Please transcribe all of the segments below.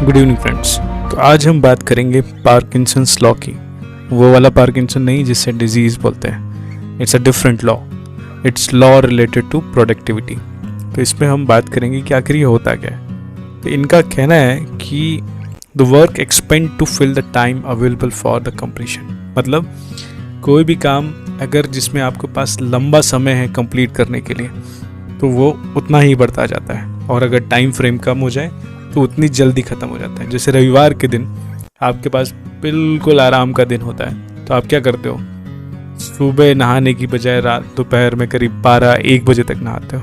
Good evening friends. तो आज हम बात करेंगे पार्किंसंस लॉ की। वो वाला पार्किंसन नहीं जिससे डिजीज़ बोलते हैं। It's a different law. It's law related to productivity. तो इसमें हम बात करेंगे कि आखिर ये होता क्या है। तो इनका कहना है कि the work expand to fill the time available for the completion. मतलब कोई भी काम अगर जिसमें आपके पास लंबा समय है कंप्लीट करने के लिए तो वो उतना ही बढ़ता जाता है, और अगर टाइम फ्रेम कम हो जाए तो उतनी जल्दी ख़त्म हो जाता है। जैसे रविवार के दिन आपके पास बिल्कुल आराम का दिन होता है, तो आप क्या करते हो? सुबह नहाने की बजाय रात दोपहर में करीब 12-1 बजे तक नहाते हो।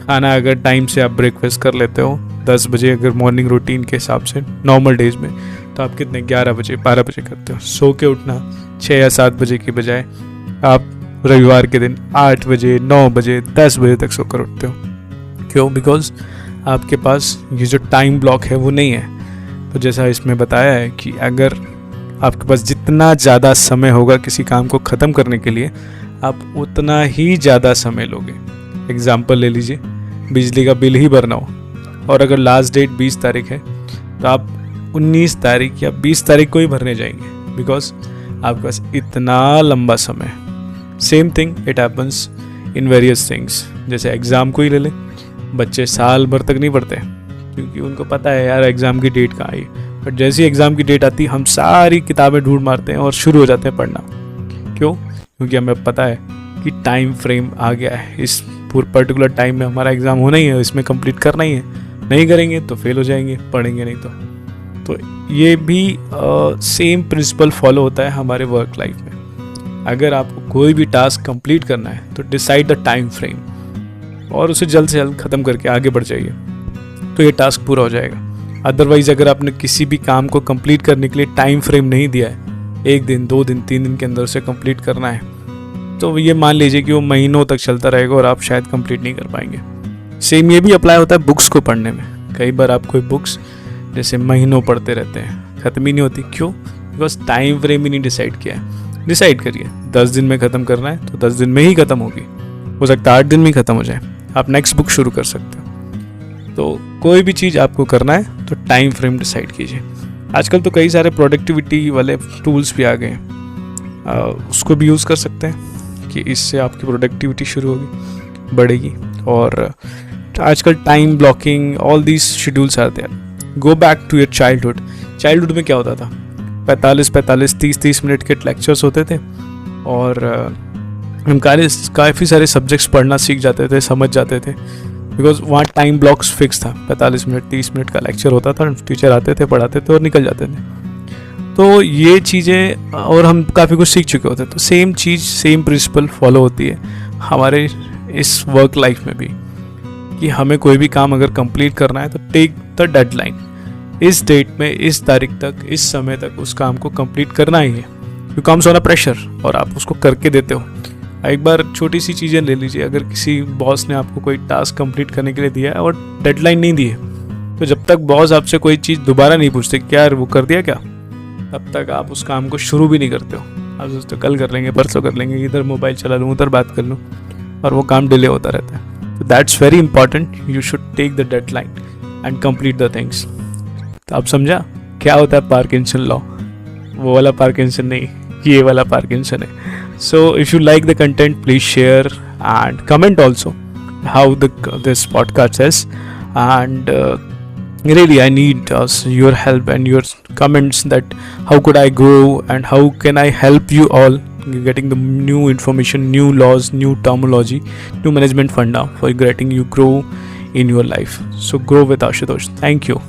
खाना अगर टाइम से आप ब्रेकफास्ट कर लेते हो 10 बजे, अगर मॉर्निंग रूटीन के हिसाब से नॉर्मल डेज में, तो आप कितने 11 बजे 12 बजे करते हो। सो के उठना 6 या 7 बजे की बजाय आप रविवार के दिन 8 बजे 9 बजे 10 बजे तक सोकर उठते हो। क्यों? बिकॉज आपके पास ये जो टाइम ब्लॉक है वो नहीं है। तो जैसा इसमें बताया है कि अगर आपके पास जितना ज़्यादा समय होगा किसी काम को ख़त्म करने के लिए, आप उतना ही ज़्यादा समय लोगे। एग्ज़ाम्पल ले लीजिए, बिजली का बिल ही भरना हो और अगर लास्ट डेट 20 तारीख है तो आप 19 तारीख या 20 तारीख को ही भरने जाएंगे, बिकॉज आपके पास इतना लंबा समय है। Same thing it happens in various things. जैसे एग्ज़ाम को ही ले लें, बच्चे साल भर तक नहीं पढ़ते क्योंकि उनको पता है यार एग्ज़ाम की डेट कहाँ आई, बट जैसी एग्ज़ाम की डेट आती हम सारी किताबें ढूंढ मारते हैं और शुरू हो जाते हैं पढ़ना। क्यों? क्योंकि हमें पता है कि टाइम फ्रेम आ गया है, इस पर्टिकुलर टाइम में हमारा एग्ज़ाम होना ही है, इसमें कंप्लीट करना ही है। नहीं करेंगे तो फेल हो जाएंगे, पढ़ेंगे नहीं तो ये भी सेम प्रिंसिपल फॉलो होता है हमारे वर्क लाइफ में। अगर आपको कोई भी टास्क कंप्लीट करना है तो डिसाइड द टाइम फ्रेम और उसे जल्द से जल्द ख़त्म करके आगे बढ़ जाइए, तो ये टास्क पूरा हो जाएगा। अदरवाइज़ अगर आपने किसी भी काम को कंप्लीट करने के लिए टाइम फ्रेम नहीं दिया है, 1 दिन 2 दिन 3 दिन के अंदर उसे कंप्लीट करना है, तो ये मान लीजिए कि वो महीनों तक चलता रहेगा और आप शायद कंप्लीट नहीं कर पाएंगे। सेम ये भी अप्लाई होता है बुक्स को पढ़ने में। कई बार आप कोई बुक्स जैसे महीनों पढ़ते रहते हैं, ख़त्म ही नहीं होती। क्यों? बिकॉज टाइम फ्रेम ही नहीं डिसाइड किया है। डिसाइड करिए 10 दिन में ख़त्म करना है तो 10 दिन में ही ख़त्म होगी। हो सकता है 8 दिन में ख़त्म हो जाए, आप नेक्स्ट बुक शुरू कर सकते हो। तो कोई भी चीज़ आपको करना है तो टाइम फ्रेम डिसाइड कीजिए। आजकल तो कई सारे प्रोडक्टिविटी वाले टूल्स भी आ गए हैं, उसको भी यूज़ कर सकते हैं कि इससे आपकी प्रोडक्टिविटी शुरू होगी, बढ़ेगी। और आजकल time blocking, all these schedules आते हैं। Go back to your childhood में क्या होता था? 45-45 30-30 मिनट के लेक्चर्स होते थे और हम काफ़ी सारे सब्जेक्ट्स पढ़ना सीख जाते थे, समझ जाते थे, बिकॉज वहाँ टाइम ब्लॉक्स फिक्स था। 45 मिनट 30 मिनट का लेक्चर होता था, टीचर आते थे, पढ़ाते थे और निकल जाते थे। तो ये चीज़ें, और हम काफ़ी कुछ सीख चुके होते। तो सेम चीज़, सेम प्रिंसिपल फॉलो होती है हमारे इस वर्क लाइफ में भी, कि हमें कोई भी काम अगर कंप्लीट करना है तो टेक द डेडलाइन। इस डेट में, इस तारीख तक, इस समय तक उस काम को कंप्लीट करना ही है। You comes on a pressure और आप उसको करके देते हो। एक बार छोटी सी चीज़ें ले लीजिए, अगर किसी बॉस ने आपको कोई टास्क कंप्लीट करने के लिए दिया है और डेडलाइन नहीं दी है, तो जब तक बॉस आपसे कोई चीज़ दोबारा नहीं पूछते क्या यार वो कर दिया क्या, तब तक आप उस काम को शुरू भी नहीं करते हो। आप सोचते कल कर लेंगे, परसों कर लेंगे, इधर मोबाइल चला लूँ, उधर बात कर लूँ, और वो काम डिले होता रहता है। तो that's very important. You should take the deadline and complete the things. तो आप समझा क्या होता है पार्किंसन लॉ? वो वाला पार्किंसन नहीं, ये वाला पार्किंसन है। So if you like the content, please share and comment also how this podcast is, and really I need your help and your comments that how could I grow and how can I help you all getting the new information, new laws, new terminology, new management funda for getting you grow in your life. So grow with Ashutosh. Thank you.